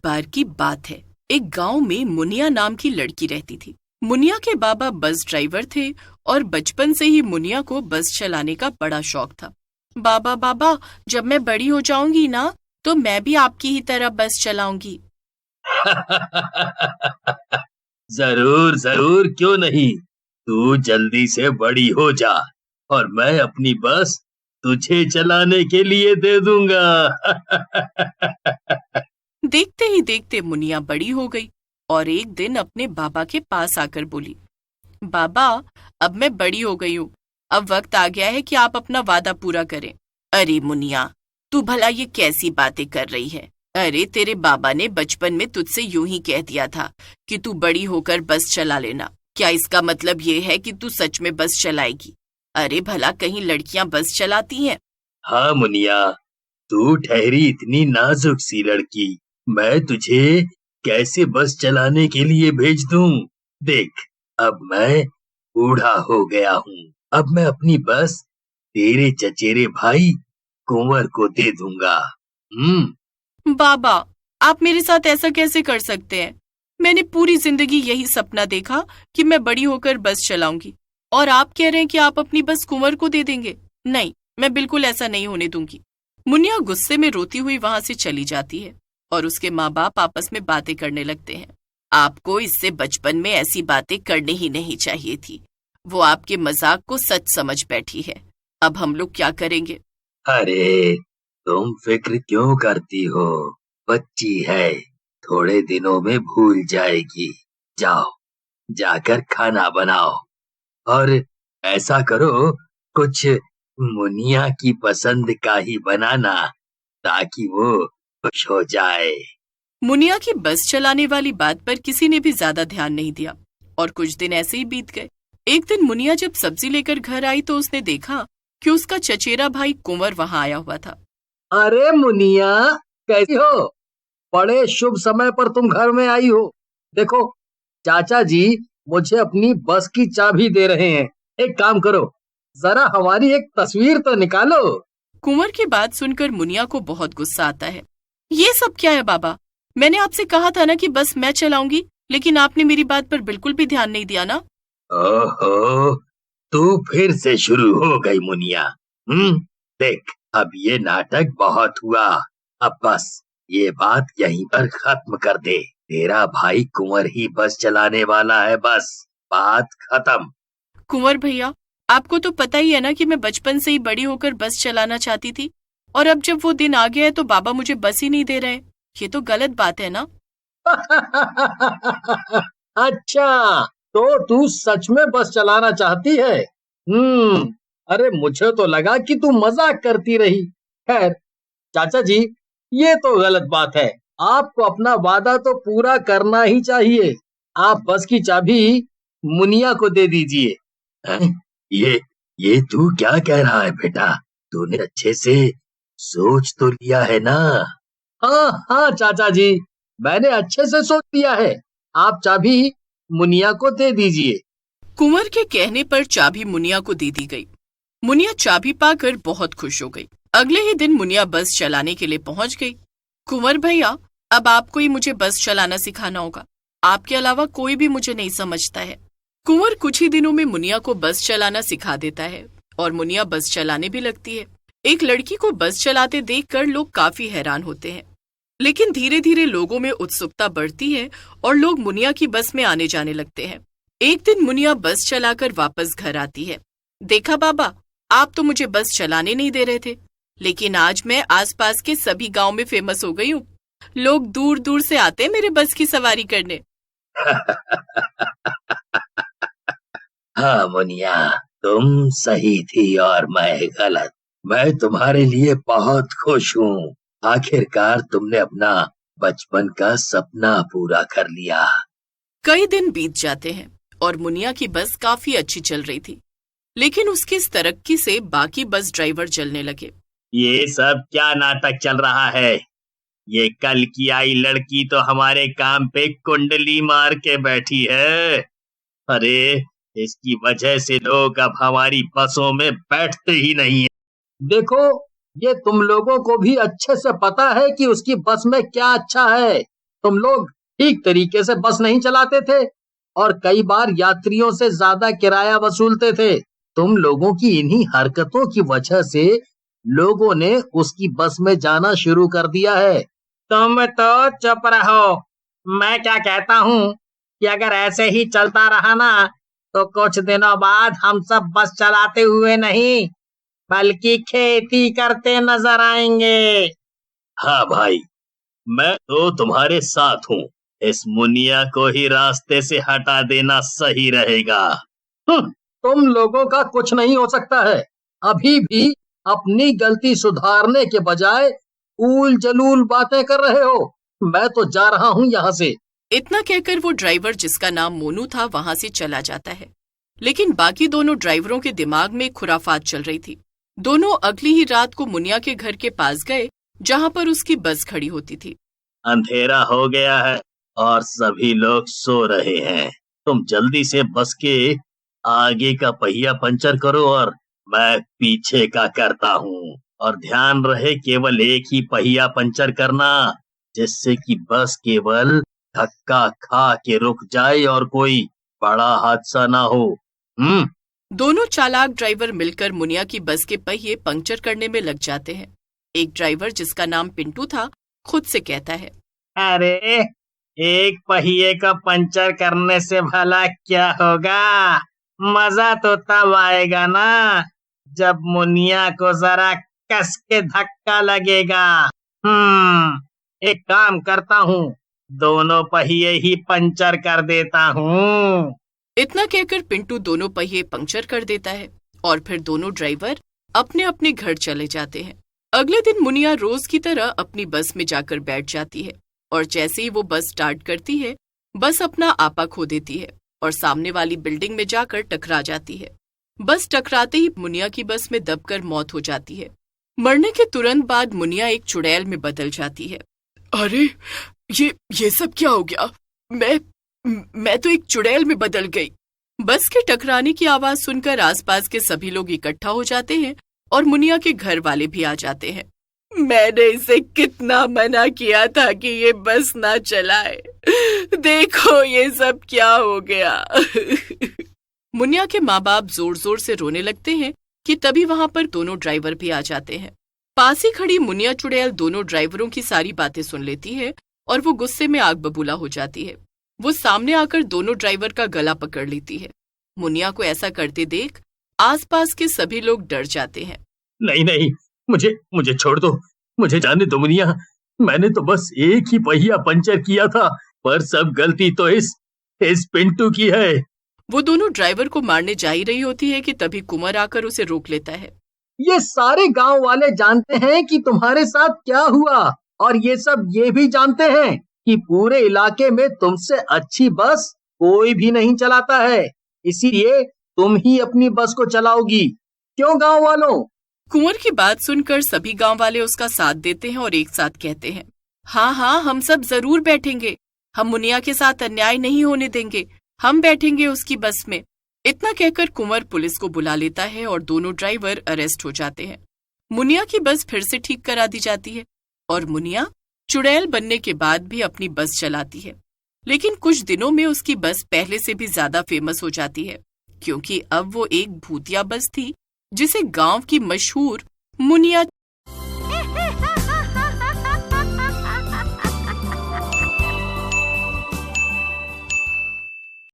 बार की बात है। एक गांव में मुनिया नाम की लड़की रहती थी। मुनिया के बाबा बस ड्राइवर थे और बचपन से ही मुनिया को बस चलाने का बड़ा शौक था। बाबा बाबा, जब मैं बड़ी हो जाऊंगी ना, तो मैं भी आपकी ही तरह बस चलाऊंगी। जरूर जरूर, क्यों नहीं। तू जल्दी से बड़ी हो जा और मैं अपनी बस तुझे चलाने के लिए दे दूंगा। देखते ही देखते मुनिया बड़ी हो गई और एक दिन अपने बाबा के पास आकर बोली, बाबा, अब मैं बड़ी हो गई हूँ। अब वक्त आ गया है कि आप अपना वादा पूरा करें। अरे मुनिया, तू भला ये कैसी बातें कर रही है? अरे तेरे बाबा ने बचपन में तुझसे यूं ही कह दिया था कि तू बड़ी होकर बस चला लेना। क्या इसका मतलब ये है कि तू सच में बस चलाएगी? अरे भला कहीं लड़कियां बस चलाती हैं? हाँ मुनिया, तू ठहरी इतनी नाजुक सी लड़की, मैं तुझे कैसे बस चलाने के लिए भेज दूं? देख, अब मैं बूढ़ा हो गया हूँ। अब मैं अपनी बस तेरे चचेरे भाई कुंवर को दे दूंगा। बाबा, आप मेरे साथ ऐसा कैसे कर सकते हैं? मैंने पूरी जिंदगी यही सपना देखा कि मैं बड़ी होकर बस चलाऊंगी, और आप कह रहे हैं कि आप अपनी बस कुंवर को दे देंगे? नहीं, मैं बिल्कुल ऐसा नहीं होने दूंगी। मुनिया गुस्से में रोती हुई वहां से चली जाती है और उसके माँ बाप आपस में बातें करने लगते हैं। आपको इससे बचपन में ऐसी बातें करनी ही नहीं चाहिए थी। वो आपके मजाक को सच समझ बैठी है। अब हम लोग क्या करेंगे? अरे, तुम फिक्र क्यों करती हो? बच्ची है, थोड़े दिनों में भूल जाएगी। जाओ, जाकर खाना बनाओ और ऐसा करो, कुछ मुनिया की पसंद का ही बनाना, ताकि वो खुश हो जाए। मुनिया की बस चलाने वाली बात पर किसी ने भी ज्यादा ध्यान नहीं दिया और कुछ दिन ऐसे ही बीत गए। एक दिन मुनिया जब सब्जी लेकर घर आई तो उसने देखा कि उसका चचेरा भाई कुंवर वहां आया हुआ था। अरे मुनिया, कैसी हो? बड़े शुभ समय पर तुम घर में आई हो। देखो, चाचा जी मुझे अपनी बस की चाबी दे रहे हैं। एक काम करो, जरा हमारी एक तस्वीर तो निकालो। कुंवर की बात सुनकर मुनिया को बहुत गुस्सा आता है। ये सब क्या है बाबा? मैंने आपसे कहा था ना कि बस मैं चलाऊंगी, लेकिन आपने मेरी बात पर बिल्कुल भी ध्यान नहीं दिया ना। ओहो, तू फिर से शुरू हो गई मुनिया। देख, अब ये नाटक बहुत हुआ। अब बस ये बात यहीं पर खत्म कर दे। तेरा भाई कुंवर ही बस चलाने वाला है, बस बात खत्म। कुंवर भैया, आपको तो पता ही है ना कि मैं बचपन से ही बड़ी होकर बस चलाना चाहती थी, और अब जब वो दिन आ गया है तो बाबा मुझे बस ही नहीं दे रहे। ये तो गलत बात है ना। अच्छा, तो तू सच में बस चलाना चाहती है? अरे मुझे तो लगा कि तू मजाक करती रही। खैर चाचा जी, ये तो गलत बात है। आपको अपना वादा तो पूरा करना ही चाहिए। आप बस की चाबी मुनिया को दे दीजिए। हैं? ये तू क्या कह रहा है बेटा? तूने अच्छे से सोच तो लिया है ना? हाँ हाँ चाचा जी, मैंने अच्छे से सोच लिया है। आप चाबी मुनिया को दे दीजिए। कुंवर के कहने पर चाबी मुनिया को दे दी गई। मुनिया चाबी पाकर बहुत खुश हो गई। अगले ही दिन मुनिया बस चलाने के लिए पहुंच गई। कुंवर भैया, अब आपको ही मुझे बस चलाना सिखाना होगा। आपके अलावा कोई भी मुझे नहीं समझता है। कुंवर कुछ ही दिनों में मुनिया को बस चलाना सिखा देता है और मुनिया बस चलाने भी लगती है। एक लड़की को बस चलाते देखकर लोग काफी हैरान होते हैं, लेकिन धीरे धीरे लोगों में उत्सुकता बढ़ती है और लोग मुनिया की बस में आने जाने लगते हैं। एक दिन मुनिया बस चलाकर वापस घर आती है। देखा बाबा, आप तो मुझे बस चलाने नहीं दे रहे थे, लेकिन आज मैं आसपास के सभी गांव में फेमस हो गई हूँ। लोग दूर दूर से आते हैं मेरे बस की सवारी करने। हाँ मुनिया, तुम सही थी और मैं गलत। मैं तुम्हारे लिए बहुत खुश हूँ। आखिरकार तुमने अपना बचपन का सपना पूरा कर लिया। कई दिन बीत जाते हैं और मुनिया की बस काफी अच्छी चल रही थी, लेकिन उसकी इस तरक्की से बाकी बस ड्राइवर जलने लगे। ये सब क्या नाटक चल रहा है? ये कल की आई लड़की तो हमारे काम पे कुंडली मार के बैठी है। अरे, इसकी वजह से लोग अब हमारी बसों में बैठते ही नहीं है। देखो, ये तुम लोगों को भी अच्छे से पता है कि उसकी बस में क्या अच्छा है। तुम लोग ठीक तरीके से बस नहीं चलाते थे और कई बार यात्रियों से ज्यादा किराया वसूलते थे। तुम लोगों की इन्हीं हरकतों की वजह से लोगों ने उसकी बस में जाना शुरू कर दिया है। तुम तो चुप रहो। मैं क्या कहता हूँ कि अगर ऐसे ही चलता रहा ना तो कुछ दिनों बाद हम सब बस चलाते हुए नहीं बल्कि खेती करते नजर आएंगे। हाँ भाई, मैं तो तुम्हारे साथ हूँ। इस मुनिया को ही रास्ते से हटा देना सही रहेगा। तुम लोगों का कुछ नहीं हो सकता है। अभी भी अपनी गलती सुधारने के बजाय ऊल जलूल बातें कर रहे हो। मैं तो जा रहा हूँ यहाँ से। इतना कहकर वो ड्राइवर, जिसका नाम मोनू था, वहां से चला जाता है। लेकिन बाकी दोनों ड्राइवरों के दिमाग में खुराफात चल रही थी। दोनों अगली ही रात को मुनिया के घर के पास गए जहाँ पर उसकी बस खड़ी होती थी। अंधेरा हो गया है और सभी लोग सो रहे हैं। तुम जल्दी से बस के आगे का पहिया पंचर करो और मैं पीछे का करता हूँ। और ध्यान रहे केवल एक ही पहिया पंचर करना, जिससे कि बस केवल धक्का खा के रुक जाए और कोई बड़ा हादसा ना हो। दोनों चालाक ड्राइवर मिलकर मुनिया की बस के पहिए पंक्चर करने में लग जाते हैं। एक ड्राइवर, जिसका नाम पिंटू था, खुद से कहता है, अरे एक पहिए का पंचर करने से भला क्या होगा? मजा तो तब आएगा ना जब मुनिया को जरा कस के धक्का लगेगा। एक काम करता हूँ, दोनों पहिए ही पंचर कर देता हूँ। इतना कहकर पिंटू दोनों पहिए पंक्चर कर देता है और फिर दोनों ड्राइवर अपने अपने घर चले जाते हैं। अगले दिन मुनिया रोज की तरह अपनी बस में जाकर बैठ जाती है और जैसे ही वो बस स्टार्ट करती है, बस अपना आपा खो देती है और सामने वाली बिल्डिंग में जाकर टकरा जाती है। बस टकराते ही मुनिया की बस में दबकर मौत हो जाती है। मरने के तुरंत बाद मुनिया एक चुड़ैल में बदल जाती है। अरे ये सब क्या हो गया? मैं तो एक चुड़ैल में बदल गई। बस के टकराने की आवाज सुनकर आसपास के सभी लोग इकट्ठा हो जाते हैं और मुनिया के घर वाले भी आ जाते हैं। मैंने इसे कितना मना किया था कि ये बस ना चलाए। देखो ये सब क्या हो गया। मुनिया के माँ बाप जोर जोर से रोने लगते हैं कि तभी वहां पर दोनों ड्राइवर भी आ जाते हैं। पास ही खड़ी मुनिया चुड़ैल दोनों ड्राइवरों की सारी बातें सुन लेती है और वो गुस्से में आग बबूला हो जाती है। वो सामने आकर दोनों ड्राइवर का गला पकड़ लेती है। मुनिया को ऐसा करते देख आसपास के सभी लोग डर जाते हैं। नहीं, मुझे छोड़ दो, मुझे जाने दो मुनिया। मैंने तो बस एक ही पहिया पंचर किया था, पर सब गलती तो इस पिंटू की है। वो दोनों ड्राइवर को मारने जा ही रही होती है कि तभी कुंवर आकर उसे रोक लेता है। ये सारे गांव वाले जानते हैं कि तुम्हारे साथ क्या हुआ और ये भी जानते हैं कि पूरे इलाके में तुमसे अच्छी बस कोई भी नहीं चलाता है, इसीलिए तुम ही अपनी बस को चलाओगी। क्यों गांव वालों? कुंवर की बात सुनकर सभी गांव वाले उसका साथ देते हैं और एक साथ कहते हैं, हाँ, हम सब जरूर बैठेंगे। हम मुनिया के साथ अन्याय नहीं होने देंगे। हम बैठेंगे उसकी बस में। इतना कहकर कुंवर पुलिस को बुला लेता है और दोनों ड्राइवर अरेस्ट हो जाते हैं। मुनिया की बस फिर से ठीक करा दी जाती है और मुनिया चुड़ैल बनने के बाद भी अपनी बस चलाती है। लेकिन कुछ दिनों में उसकी बस पहले से भी ज्यादा फेमस हो जाती है, क्योंकि अब वो एक भूतिया बस थी जिसे गांव की मशहूर मुनिया